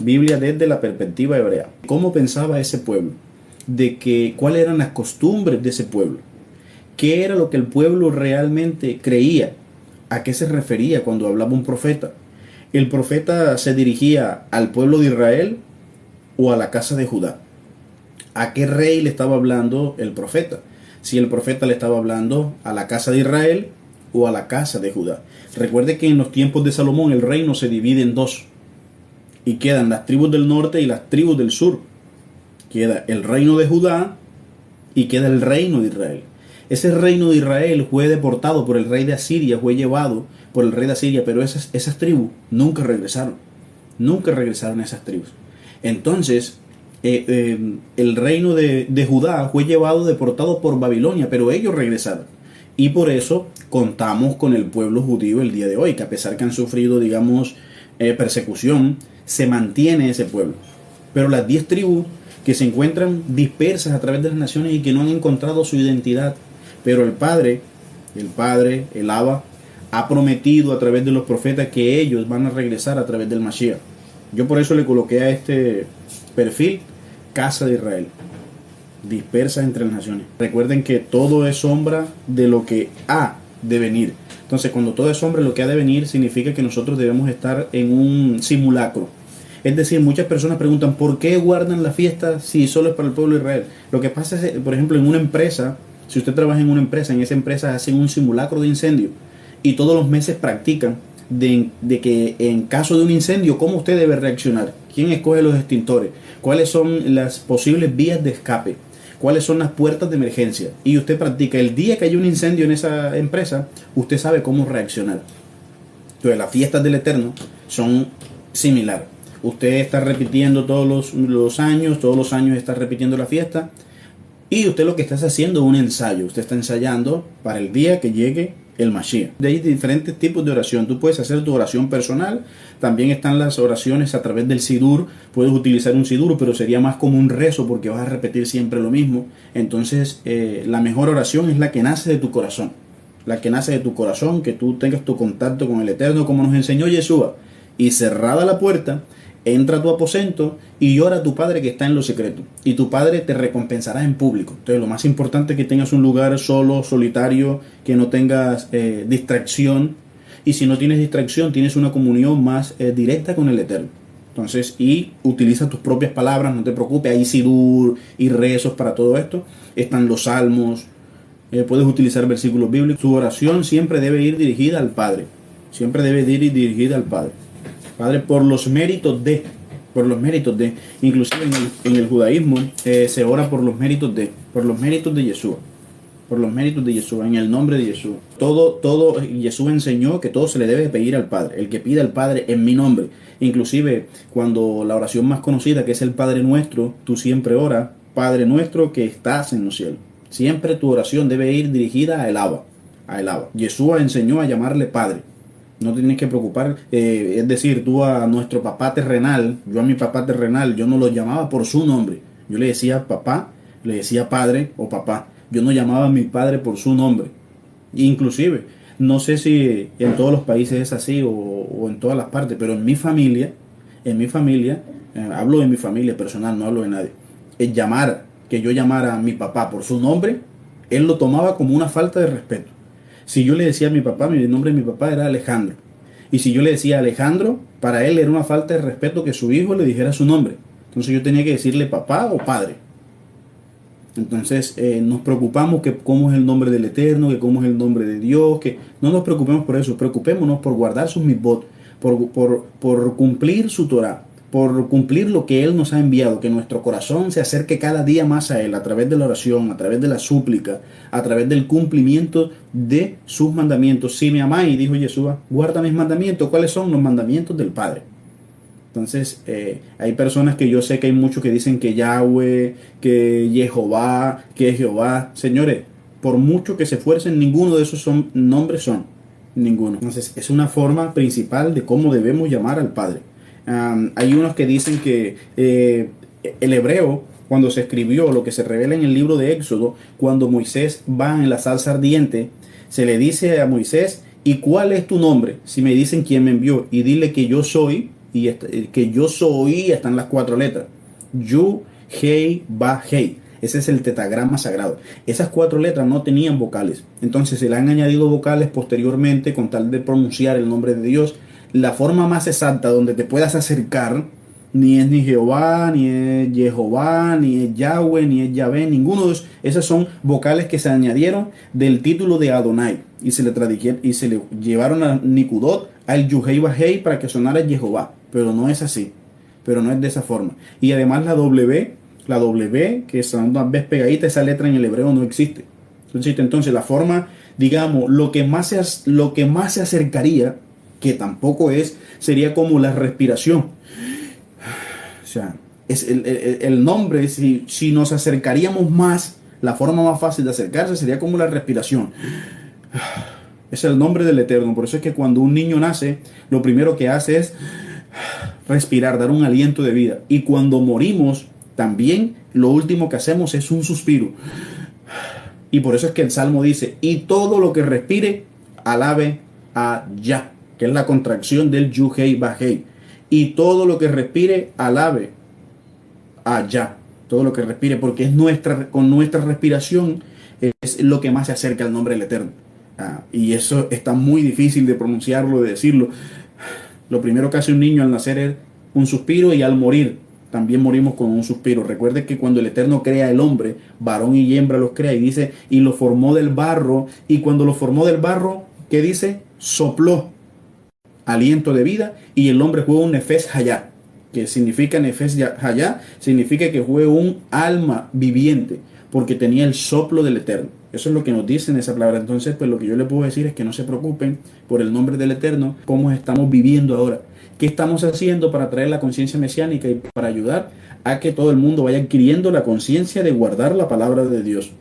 Biblia desde la perspectiva hebrea. ¿Cómo pensaba ese pueblo? ¿Cuáles eran las costumbres de ese pueblo? ¿Qué era lo que el pueblo realmente creía? ¿A qué se refería cuando hablaba un profeta? ¿El profeta se dirigía al pueblo de Israel o a la casa de Judá? ¿A qué rey le estaba hablando el profeta? Si el profeta le estaba hablando a la casa de Israel o a la casa de Judá. Recuerde que en los tiempos de Salomón el reino se divide en dos y quedan las tribus del norte y las tribus del sur. Queda el reino de Judá y queda el reino de Israel. Ese reino de Israel fue deportado por el rey de Asiria, fue llevado por el rey de Asiria, pero esas tribus nunca regresaron. Nunca regresaron esas tribus. Entonces, el reino de Judá fue llevado deportado por Babilonia, pero ellos regresaron. Y por eso contamos con el pueblo judío el día de hoy, que a pesar que han sufrido, digamos, persecución, se mantiene ese pueblo. Pero las 10 tribus que se encuentran dispersas a través de las naciones y que no han encontrado su identidad, pero el Abba, ha prometido a través de los profetas que ellos van a regresar a través del Mashiach. Yo por eso le coloqué a este perfil Casa de Israel, dispersa entre las naciones. Recuerden que todo es sombra de lo que ha de venir. Entonces, cuando todo es sombra de lo que ha de venir, significa que nosotros debemos estar en un simulacro. Es decir, muchas personas preguntan ¿por qué guardan la fiesta si solo es para el pueblo de Israel? Lo que pasa es, por ejemplo, en una empresa, si usted trabaja en una empresa, en esa empresa hacen un simulacro de incendio y todos los meses practican de que en caso de un incendio, ¿cómo usted debe reaccionar? ¿Quién escoge los extintores? ¿Cuáles son las posibles vías de escape? ¿Cuáles son las puertas de emergencia? Y usted practica. El día que hay un incendio en esa empresa, usted sabe cómo reaccionar. Entonces, las fiestas del Eterno son similares. Usted está repitiendo todos los años está repitiendo la fiesta. Y usted lo que está haciendo es un ensayo. Usted está ensayando para el día que llegue el Mashiach. De ahí diferentes tipos de oración. Tú puedes hacer tu oración personal. También están las oraciones a través del Sidur. Puedes utilizar un Sidur, pero sería más como un rezo porque vas a repetir siempre lo mismo. Entonces, la mejor oración es la que nace de tu corazón. La que nace de tu corazón, que tú tengas tu contacto con el Eterno, como nos enseñó Yeshua. Y cerrada la puerta, entra a tu aposento y ora a tu Padre que está en lo secreto. Y tu Padre te recompensará en público. Entonces lo más importante es que tengas un lugar solo, solitario, que no tengas distracción. Y si no tienes distracción, tienes una comunión más directa con el Eterno. Entonces, y utiliza tus propias palabras, no te preocupes. Hay sidur y rezos para todo esto. Están los salmos. Puedes utilizar versículos bíblicos. Tu oración siempre debe ir dirigida al Padre. Siempre debe ir dirigida al Padre. Padre, por los méritos de, inclusive en el judaísmo se ora por los méritos de Yeshua, en el nombre de Yeshua. Todo Yeshua enseñó que todo se le debe pedir al Padre. El que pida al Padre en mi nombre. Inclusive cuando la oración más conocida, que es el Padre Nuestro, tú siempre oras, Padre Nuestro que estás en los cielos. Siempre tu oración debe ir dirigida a el Abba. Yeshua enseñó a llamarle Padre. No tienes que preocupar, es decir, tú a nuestro papá terrenal, yo a mi papá terrenal, yo no lo llamaba por su nombre. Yo le decía papá, le decía padre o papá. Yo no llamaba a mi padre por su nombre. Inclusive, no sé si en todos los países es así o en todas las partes, pero en mi familia, hablo de mi familia personal, no hablo de nadie. Que yo llamara a mi papá por su nombre, él lo tomaba como una falta de respeto. Si yo le decía a mi papá, el nombre de mi papá era Alejandro. Y si yo le decía Alejandro, para él era una falta de respeto que su hijo le dijera su nombre. Entonces yo tenía que decirle papá o padre. Entonces nos preocupamos que cómo es el nombre del Eterno, que cómo es el nombre de Dios, que no nos preocupemos por eso, preocupémonos por guardar sus mitzvot, por cumplir su Torah, por cumplir lo que Él nos ha enviado, que nuestro corazón se acerque cada día más a Él, a través de la oración, a través de la súplica, a través del cumplimiento de sus mandamientos. Si me amáis, dijo Yeshua, guarda mis mandamientos. ¿Cuáles son los mandamientos del Padre? Entonces, hay personas que yo sé que hay muchos que dicen que Yahweh, que Jehová, que Jehová. Señores, por mucho que se esfuercen, ninguno de esos nombres son. Ninguno. Entonces, es una forma principal de cómo debemos llamar al Padre. Hay unos que dicen que el hebreo, cuando se escribió, lo que se revela en el libro de Éxodo, cuando Moisés va en la zarza ardiente, se le dice a Moisés, ¿y cuál es tu nombre? Si me dicen quién me envió, y dile que yo soy, y que yo soy, están las 4 letras. Yu, Hei, Ba, Hei. Ese es el tetagrama sagrado. Esas 4 letras no tenían vocales. Entonces se le han añadido vocales posteriormente con tal de pronunciar el nombre de Dios. La forma más exacta donde te puedas acercar ni es ni Jehová, ni es Jehová, ni es Yahweh, ni es Yahvé, ninguno de esos. Esas son vocales que se añadieron del título de Adonai y se le tradujeron y se le llevaron a Nikudot, al Yuhei Bajei para que sonara Jehová. Pero no es así. Pero no es de esa forma. Y además la W, que son una vez pegadita, esa letra en el hebreo no existe. Entonces la forma, digamos, lo que más se acercaría, que tampoco es, sería como la respiración. O sea, es el nombre, si nos acercaríamos más, la forma más fácil de acercarse sería como la respiración. Es el nombre del Eterno. Por eso es que cuando un niño nace, lo primero que hace es respirar, dar un aliento de vida. Y cuando morimos, también lo último que hacemos es un suspiro. Y por eso es que el Salmo dice, y todo lo que respire, alabe a Yah, que es la contracción del Yuhei Bajei. Y todo lo que respire, alabe a Yah. Todo lo que respire, porque es con nuestra respiración es lo que más se acerca al nombre del Eterno. Y eso está muy difícil de pronunciarlo, de decirlo. Lo primero que hace un niño al nacer es un suspiro y al morir también morimos con un suspiro. Recuerde que cuando el Eterno crea el hombre, varón y hembra los crea y dice, y lo formó del barro, y cuando lo formó del barro, ¿qué dice? Sopló aliento de vida y el hombre fue un nefesh hayá, que significa nefesh hayá, significa que fue un alma viviente, porque tenía el soplo del Eterno. Eso es lo que nos dice en esa palabra. Entonces, pues lo que yo le puedo decir es que no se preocupen por el nombre del Eterno, cómo estamos viviendo ahora, qué estamos haciendo para traer la conciencia mesiánica y para ayudar a que todo el mundo vaya adquiriendo la conciencia de guardar la palabra de Dios.